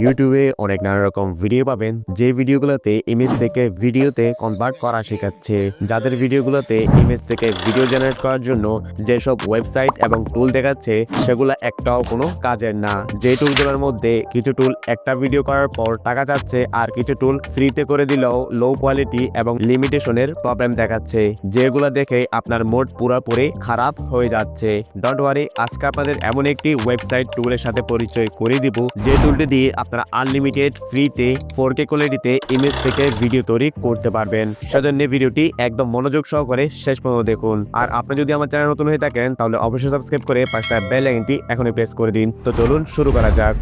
ইউটিউবে অনেক নানা রকম ভিডিও পাবেন যে ভিডিওগুলোতে ইমেজ থেকে ভিডিওতে কনভার্ট করা শেখাচ্ছে। যাদের ভিডিওগুলোতে ইমেজ থেকে ভিডিও জেনারেট করার জন্য যেসব ওয়েবসাইট এবং টুল দেখাচ্ছে সেগুলো একটাও কোনো কাজের না। যে টুলগুলোর মধ্যে কিছু টুল একটা ভিডিও করার পর টাকা চাচ্ছে, আর কিছু টুল ফ্রিতে করে দিলেও লো কোয়ালিটি এবং লিমিটেশনের প্রবলেম দেখাচ্ছে, যেগুলো দেখে আপনার মুড পুরোপুরি খারাপ হয়ে যাচ্ছে। ডোন্ট ওয়ারি, আজকে আপনাদের এমন একটি ওয়েবসাইট টুলের সাথে পরিচয় করে দিব যে টুলটি দিয়ে আপনারা আনলিমিটেড ফ্রিতে 4K কোয়ালিটিতে ইমেজ থেকে ভিডিও তৈরি করতে পারবেন। সেজন্য ভিডিওটি একদম মনোযোগ সহকারে শেষ পর্যন্ত দেখুন। আর আপনি যদি আমার চ্যানেল নতুন হয়ে থাকেন তাহলে অবশ্যই সাবস্ক্রাইব করে পাশে বেল আইকনটি এখনই প্রেস করে দিন। তো চলুন শুরু করা যাক।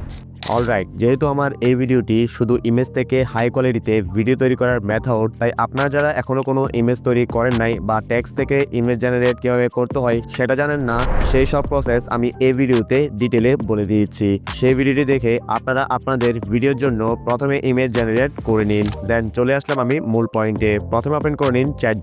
অলরাইট, যেহেতু আমার এই ভিডিওটি শুধু ইমেজ থেকে হাই কোয়ালিটিতে ভিডিও তৈরি করার মেথড, তাই আপনারা যারা এখনো কোনো ইমেজ তৈরি করেন নাই বা টেক্সট থেকে ইমেজ জেনারেট কিভাবে করতে হয় সেটা জানেন না, সেই সব প্রসেস আমি এই ভিডিওতে ডিটেলে বলে দিয়েছি। সেই ভিডিওটি দেখে আপনারা আপনাদের ভিডিওর জন্য প্রথমে ইমেজ জেনারেট করে নিন। দেন চলে আসলাম আমি মূল পয়েন্টে। প্রথমে ওপেন করে নিন চ্যাট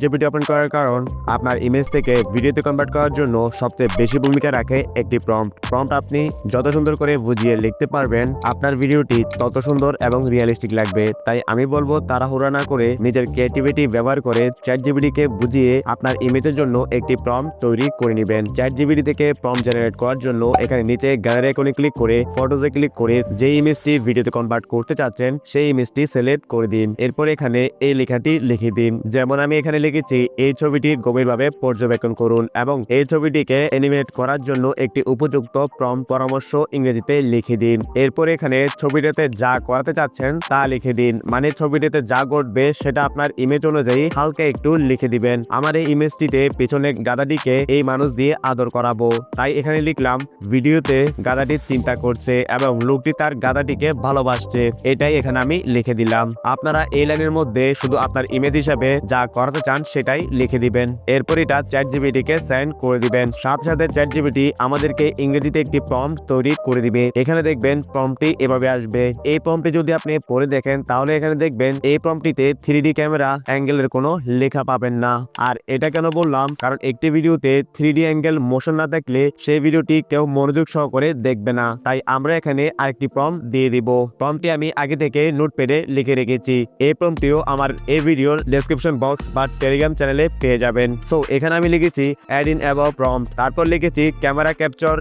জিপিটি ওপেন করার কারণ আপনার ইমেজ থেকে ভিডিওতে কনভার্ট করার জন্য সবচেয়ে বেশি ভূমিকা রাখে একটি প্রম্পট আপনি যত সুন্দর করে বুঝিয়ে লিখতে পারবেন আপনার ভিডিওটি তত সুন্দর এবং রিয়েলিস্টিক লাগবে। তাই আমি বলবো তাড়াহুড়া না করে নিজের ক্রিয়েটিভিটি ব্যবহার করে চ্যাট জিপিটিকে বুঝিয়ে আপনার ইমেজের জন্য একটি প্রম্পট তৈরি করে নেবেন। চ্যাট জিপিটি থেকে প্রম্পট জেনারেট করার জন্য এখানে নিচে গ্যালারি আইকনে ক্লিক করে ফটোজে ক্লিক করে যে ইমেজটি ভিডিওতে কনভার্ট করতে চাচ্ছেন সেই ইমেজটি সিলেক্ট করে দিন। এরপর এখানে এই লেখাটি লিখে দিন। যেমন আমি এখানে লিখেছি, এই ছবিটি গভীরভাবে পর্যবেক্ষণ করুন এবং এই ছবিটিকে অ্যানিমেট করার জন্য একটি উপযুক্ত প্রম্পট পরামর্শ ইংরেজিতে লিখে দিন। এরপর এখানে ছবিটাতে যা করাতে চাচ্ছেন তা লিখে দিন, মানে ছবিটিতে যা ঘটবে সেটা আপনার ইমেজ অনুযায়ী হালকা একটু লিখে দিবেন। আমার এই ইমেজটিতে পেছনে গাধাটিকে এই মানুষ দিয়ে আদর করাবো, তাই এখানে লিখলাম ভিডিওতে গাধাটি চিন্তা করছে এবং লোকটি তার গাধাটিকে ভালোবাসছে, এটাই এখানে আমি লিখে দিলাম। আপনারা এই লাইনের মধ্যে শুধু আপনার ইমেজ হিসাবে যা করাতে চান সেটাই লিখে দিবেন। এরপর এটা চ্যাট-জিপিটিকে সেন্ড করে দিবেন। সাথে সাথে চ্যাট-জিপিটি আমাদেরকে ইংরেজিতে একটি প্রম্পট তৈরি করে দিবে। এখানে দেখবেন প্রম্পটটি এভাবে আসবে। এই প্রম্পটটি যদি আপনি পড়ে দেখেন তাহলে এখানে দেখবেন এই প্রম্পটটিতে 3D ক্যামেরা অ্যাঙ্গেলের কোনো লেখা পাবেন না। আর এটা কেন বললাম, কারণ একটি ভিডিওতে 3D অ্যাঙ্গেল মোশন না থাকলে সেই ভিডিওটি কেউ মনোযোগ সহকারে দেখবে না। তাই আমরা এখানে আরেকটি প্রম্পট দিয়ে দিব। প্রম্পটটি আমি আগে থেকে নোটপ্যাডে লিখে রেখেছি। এই প্রম্পটটিও আমার এই ভিডিওর ডেসক্রিপশন বক্স বা টেলিগ্রাম চ্যানেলে পেয়ে যাবেন। সো এখানে আমি লিখেছি অ্যাড ইন অ্যাবভ প্রম্পট, তারপর লিখেছি camera capture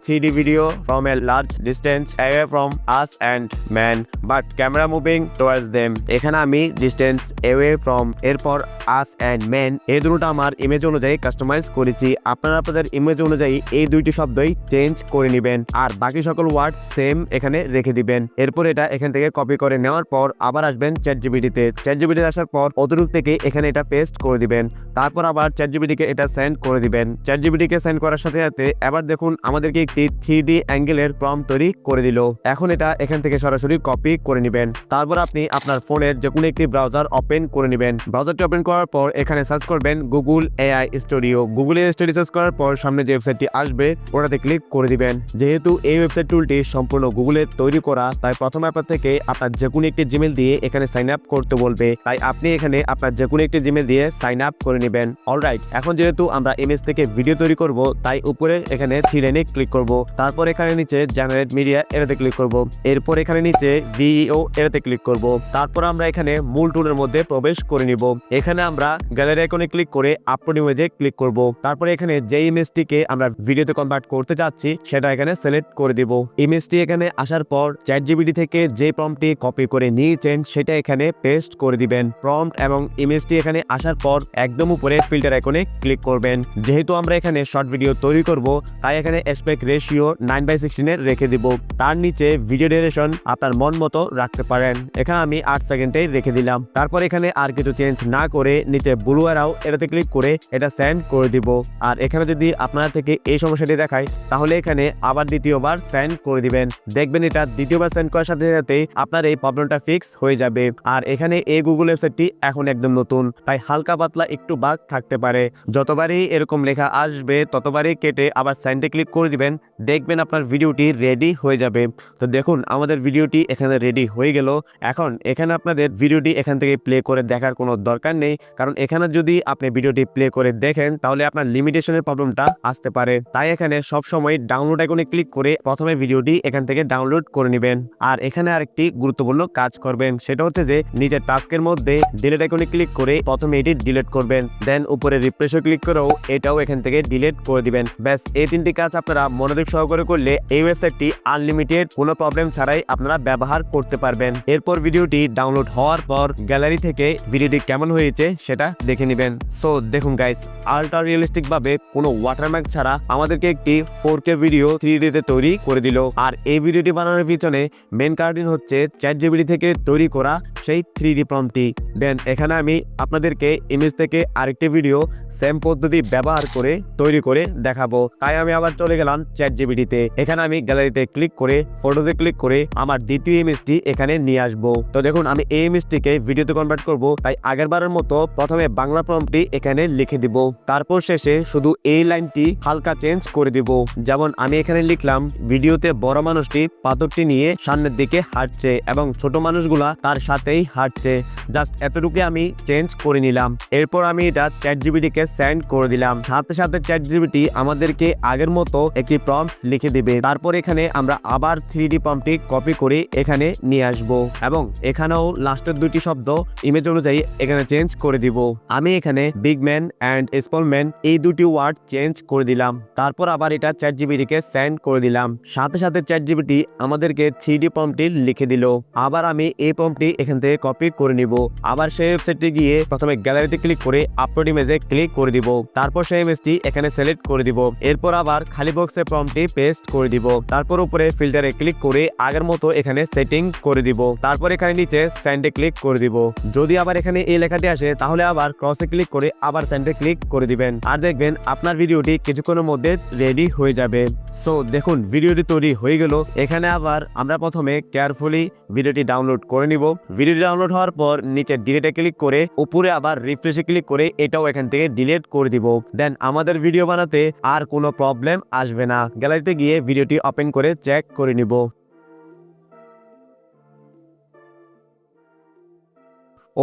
3D video from a large distance away from us and man but camera moving towards them. এখানে আমি ডিস্টেন্স অ্যাওয়ে ফ্রম এরপর আস অ্যান্ড ম্যান এই দুটোটা আমার ইমেজ অনুযায়ী কাস্টমাইজ করেছি। আপনারা আপনাদের ইমেজ অনুযায়ী এই দুইটি শব্দই চেঞ্জ করে নেবেন আর বাকি সকল ওয়ার্ড সেম এখানে রেখে দিবেন। এরপর এটা এখান থেকে কপি করে নেওয়ার পর আবার আসবেন চ্যাট-জিপিটিতে আসার পর অতটুক থেকে এখানে এটা পেস্ট করে দিবেন। তারপর আবার চ্যাট-জিপিটিকে এটা সেন্ড করে দিবেন। চ্যাট-জিপিটিকে সেন্ড করার সাথে সাথে এবার দেখুন আমাদেরকে একটি 3D অ্যাঙ্গেলের প্রম্পট তৈরি করে দিল। এখন এটা এখান থেকে সরাসরি কপি করে নেবেন। তারপর আপনি আপনার ফোনের যে কোনো একটি ব্রাউজার ওপেন করে নেবেন। ব্রাউজারটি ওপেন করার পর এখানে সার্চ করবেন Google AI studio. Google AI studio search করার পর সামনে যে ওয়েবসাইটটি আসবে ওটাতে ক্লিক করে দিবেন। যেহেতু এই ওয়েবসাইট টুলটি সম্পূর্ণ গুগলের তৈরি করা, তাই প্রথমে আপনার থেকে আপনার যে কোনো একটি জিমেল দিয়ে এখানে সাইন আপ করতে বলবে। তাই আপনি এখানে আপনার যে কোনো একটি জিমেল দিয়ে সাইন আপ করে নেবেন। অলরাইট, এখন যেহেতু আমরা ইমেজ থেকে ভিডিও তৈরি করব তাই উপরে এখানে 3 লাইনে ক্লিক করব। তারপর এখানে নিচে জেনারেট মিডিয়া এটাতে ক্লিক করব। এরপর এখানে নিচে ভিইও এটাতে ক্লিক করব। তারপর আমরা এখানে মূল টুলের মধ্যে প্রবেশ করে নিব। এখানে আমরা গ্যালারি আইকনে ক্লিক করে আপলোড ইমেজে ক্লিক করব। তারপর এখানে যে ইমেজটিকে আমরা ভিডিওতে কনভার্ট করতে যাচ্ছি সেটা এখানে সিলেক্ট করে দিব। ইমেজটি এখানে আসার পর চ্যাট-জিপিটি থেকে যে প্রম্পটটি কপি করে নিয়েছেন সেটা এখানে পেস্ট করে দিবেন। প্রম্পট এবং ইমেজটি এখানে আসার পর একদম উপরে ফিল্টার আইকনে ক্লিক করবেন। যেহেতু আমরা এখানে শর্ট ভিডিও তৈরি করব তাই এখানে অ্যাসপেক্ট রেশিও 9/16 রেখে দিব। তার নিচে ভিডিও ডিউরেশন আপনার মন মতো রাখতে পারেন। এখানে আমি 8 সেকেন্ডে রেখে দিলাম। তারপর এখানে আর কিছু চেঞ্জ না করে নিচে ব্লু অ্যারো এটাতে ক্লিক করে এটা সেন্ড করে দিব। আর এখানে যদি আপনার থেকে এই সমস্যাটি দেখায় তাহলে এখানে আবার দ্বিতীয়বার সেন্ড করে দিবেন। দেখবেন এটা দ্বিতীয়বার সেন্ড করার সাথে সাথে আপনার এই প্রবলেমটা ফিক্স হয়ে যাবে। আর এখানে এই গুগল ওয়েবসাইটটি এখন একদম নতুন, তাই হালকা পাতলা একটু বাগ থাকতে পারে। যতবারই এরকম লেখা আসবে ততবারই কেটে আবার সেন্ডে ক্লিক করে দিবেন। দেখবেন আপনার ভিডিওটি রেডি হয়ে যাবে। তো দেখুন আমাদের ভিডিওটি এখানে রেডি হয়ে গেল। এখন এখানে আপনাদের ভিডিওটি এখান থেকে প্লে করে দেখার কোনো দরকার নেই, কারণ এখানে যদি আপনি ভিডিওটি প্লে করে দেখেন তাহলে আপনার লিমিটেশনের প্রবলেমটা আসতে পারে। তাই এখানে সবসময় ডাউনলোড আইকনে ক্লিক করে প্রথমে ভিডিওটি এখান থেকে ডাউনলোড করে নেবেন। আর এখানে আরেকটি গুরুত্বপূর্ণ কাজ করবেন, সেটা হচ্ছে যে নিজের টাস্কের মধ্যে ডিলিট আইকনে ক্লিক করে প্রথমে এটি ডিলিট করবেন, দেন উপরে রিফ্রেশও ক্লিক করেও এটাও এখান থেকে ডিলিট করে দিবেন। ব্যাস এই তিনটি কাজ আপনারা মনোযোগ সহকারে করলে এই ওয়েবসাইটটি আনলিমিটেড কোনো প্রবলেম ছাড়াই আপনারা ব্যবহার করতে পারবেন। এরপর ভিডিওটি ডাউনলোড হওয়ার পর গ্যালারি থেকে ভিডিওটি কেমন হয়েছে সেটা দেখে নেবেন। সো দেখুন গাইস, আল্ট্রা রিয়েলিস্টিক ভাবে কোনো ওয়াটারমার্ক ছাড়া আমাদেরকে একটি 4K ভিডিও 3D তে তৈরি করে দিল। আর এই ভিডিওটি বানানোর পিছনে মেন কারণ হচ্ছে ChatGPT থেকে তৈরি করা সেই 3D প্রম্পটটি। দেন এখানে আমি আপনাদেরকে ইমেজ থেকে আরেকটি ভিডিও সেম পদ্ধতি ব্যবহার করে তৈরি করে দেখাবো। তাই আমি আবার চলে গেলাম ChatGPT তে। এখানে আমি গ্যালারিতে ক্লিক করে ফটোতে ক্লিক করে আমার দ্বিতীয় ইমেজটি এখানে নিয়ে আসবো। তো দেখুন আমি এই ইমেজটিকে ভিডিওতে কনভার্ট করব, তাই আগেরবারের মতো প্রথমে বাংলা প্রম্পটটি এখানে লিখে দিব, তারপর শেষে শুধু এই লাইনটি হালকা চেঞ্জ করে দিব। যেমন আমি এখানে লিখলাম, ভিডিওতে বড় মানুষটি পাথরটি নিয়ে সামনের দিকে হাঁটছে এবং ছোট মানুষগুলা তার সাথেই হাঁটছে। জাস্ট এতটুকু আমি চেঞ্জ করে নিলাম। এরপর আমি এটা ChatGPT কে সেন্ড করে দিলাম। সাথে সাথে ChatGPT আমাদেরকে আগের মতো একটি প্রম্পট লিখে দিবে। তারপর এখানে আমরা আবার 3D প্রম্পটটি কপি করে এখানে নিয়ে আসব এবং এখানেও লাস্টের দুটি শব্দ ইমেজ অনুযায়ী এখানে চেঞ্জ করে দিব। আমি এখানে big man and small man এই দুটি ওয়ার্ড চেঞ্জ করে দিলাম। তারপর আবার এটা ChatGPT কে সেন্ড করে দিলাম। সাথে সাথে ChatGPT আমাদেরকে 3D প্রম্পটটি লিখে দিল। আবার আমি এই প্রম্পটটি এখান থেকে কপি করে নিব। আবার সেই ওয়েবসাইটে গিয়ে প্রথমে গ্যালারিতে ক্লিক করে আপলোড ইমেজে ক্লিক করে দিব। তারপর সেই ইমেজটি এখানে সিলেক্ট করে দিব। এরপর আবার খালি বক্সে প্রম্পটটি পেস্ট করে দিব। তারপর উপরে ফিল্টারে ক্লিক করে আগের মতো এখানে সেটিং করে দিব। তারপর এখানে নিচে সেন্ডে ক্লিক করে দিব। যদি আবার এখানে এই লেখাটি আসে তাহলে আবার ক্রসে ক্লিক করে আবার সেন্ডে ক্লিক করে দিবেন। আর দেখবেন আপনার ভিডিওটি কিছুক্ষণের মধ্যে রেডি হয়ে যাবে। সো দেখুন ভিডিওটি তৈরি হয়ে গেল। এখানে আবার আমরা প্রথমে কেয়ারফুলি ভিডিওটি ডাউনলোড করে নিব। ভিডিওটি ডাউনলোড হওয়ার পর নিচে ডিলিটে ক্লিক করে উপরে আবার রিফ্রেশে ক্লিক করে এটাও এখান থেকে ডিলিট করে দিব। দেন আমাদের ভিডিও বানাতে আর কোনো প্রবলেম আসবে না। গ্যালারিতে গিয়ে ভিডিওটি ওপেন করে চেক করে নিব।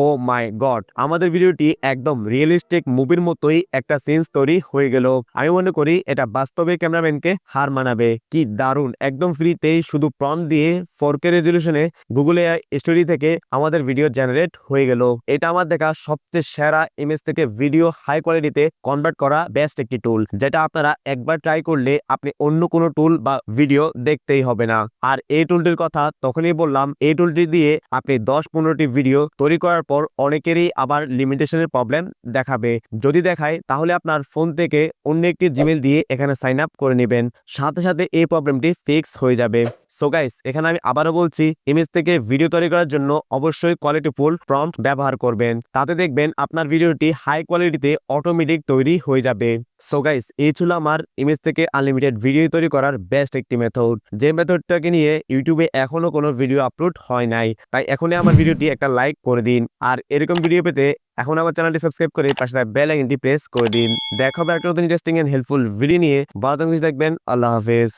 ও মাই গড, আমাদের ভিডিওটি একদম রিয়েলিস্টিক মুভির মতোই একটা সিনস তৈরি হয়ে গেল। আমি মনে করি এটা বাস্তবে ক্যামেরাম্যানকে হার মানাবে। কি দারুণ, একদম ফ্রিতেই শুধু প্রম্পট দিয়ে 4K রেজলিউশনে গুগল এআই স্টোরি থেকে আমাদের ভিডিও জেনারেট হয়ে গেল। এটা আমার দেখা সবচেয়ে সেরা ইমেজ থেকে ভিডিও হাই কোয়ালিটিতে কনভার্ট করা বেস্ট একটি টুল, যেটা আপনারা একবার ট্রাই করলে আপনি অন্য কোনো টুল বা ভিডিও দেখতেই হবে না। আর এই টুলটির কথা তখনই বললাম, এই টুলটি দিয়ে আপনি 10-15টি ভিডিও তৈরি করার পর অনেকেরই আবার লিমিটেশনের প্রবলেম দেখাবে। যদি দেখায় তাহলে আপনার ফোন থেকে অন্য একটি জিমেল দিয়ে এখানে সাইন আপ করে নেবেন। সাথে সাথে এই প্রবলেমটি ফিক্স হয়ে যাবে। সো গাইস, এখানে আমি আবারও বলছি, ইমেজ থেকে ভিডিও তৈরি করার জন্য অবশ্যই কোয়ালিটিফুল প্রম্পট ব্যবহার করবেন। তাতে দেখবেন আপনার ভিডিওটি হাই কোয়ালিটিতে অটোমেটিক তৈরি হয়ে যাবে। সো গাইস, এই ছিল আমার ইমেজ থেকে আনলিমিটেড ভিডিও তৈরি করার বেস্ট একটি মেথড, যে মেথডটাকে নিয়ে ইউটিউবে এখনো কোনো ভিডিও আপলোড হয় নাই। তাই এখনই আমার ভিডিওটি একটা লাইক করে দিন। আর এরকম ভিডিও পেতে এখন আমার চ্যানেলটি সাবস্ক্রাইব করে পাশে থাকা বেল আইকনটি প্রেস করে দিন। দেখা হবে একটা নতুন ইন্টারেস্টিং এন্ড হেল্পফুল ভিডিও নিয়ে। ভালো থাকবেন, আল্লাহ হাফেজ।